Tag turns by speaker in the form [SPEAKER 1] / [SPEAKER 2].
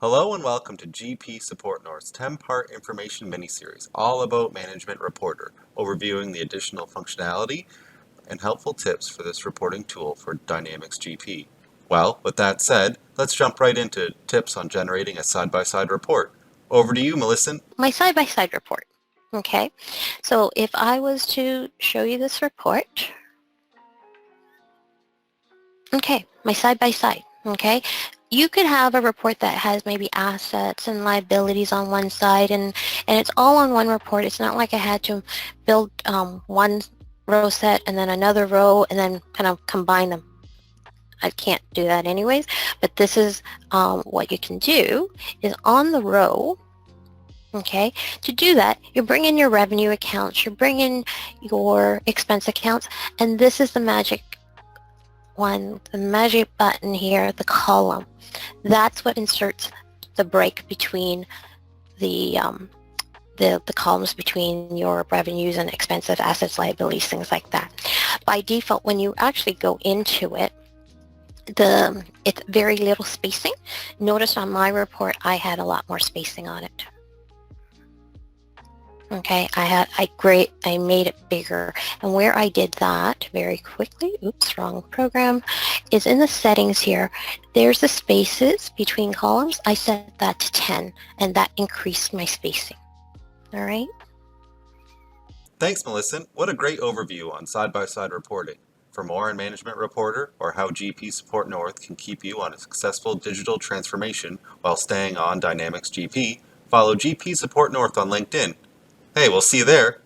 [SPEAKER 1] Hello and welcome to GP Support North's 10-part information miniseries, all about Management Reporter, overviewing the additional functionality and helpful tips for this reporting tool for Dynamics GP. Well, with that said, let's jump right into tips on generating a side-by-side report. Over to you, Melissa.
[SPEAKER 2] My side-by-side report. Okay, so if I was to show you this report, okay, my side-by-side, okay, you could have a report that has maybe assets and liabilities on one side and it's all on one report. It's not like I had to build one row set and then another row and then kind of combine them. I can't do that anyways, but this is what you can do is on the row. Okay, to do that, you bring in your revenue accounts, you bring in your expense accounts, and this is the magic one, the magic button here, the column. That's what inserts the break between the columns between your revenues and expenses, assets, liabilities, things like that. By default, when you actually go into it, it's very little spacing. Notice on my report, I had a lot more spacing on it. Okay, I made it bigger, and where I did that very quickly, oops, wrong program, is in the settings here. There's the spaces between columns. I set that to 10, and that increased my spacing. All right.
[SPEAKER 1] Thanks, Melissa. What a great overview on side-by-side reporting. For more on Management Reporter or how GP Support North can keep you on a successful digital transformation while staying on Dynamics GP, follow GP Support North on LinkedIn. Hey, we'll see you there.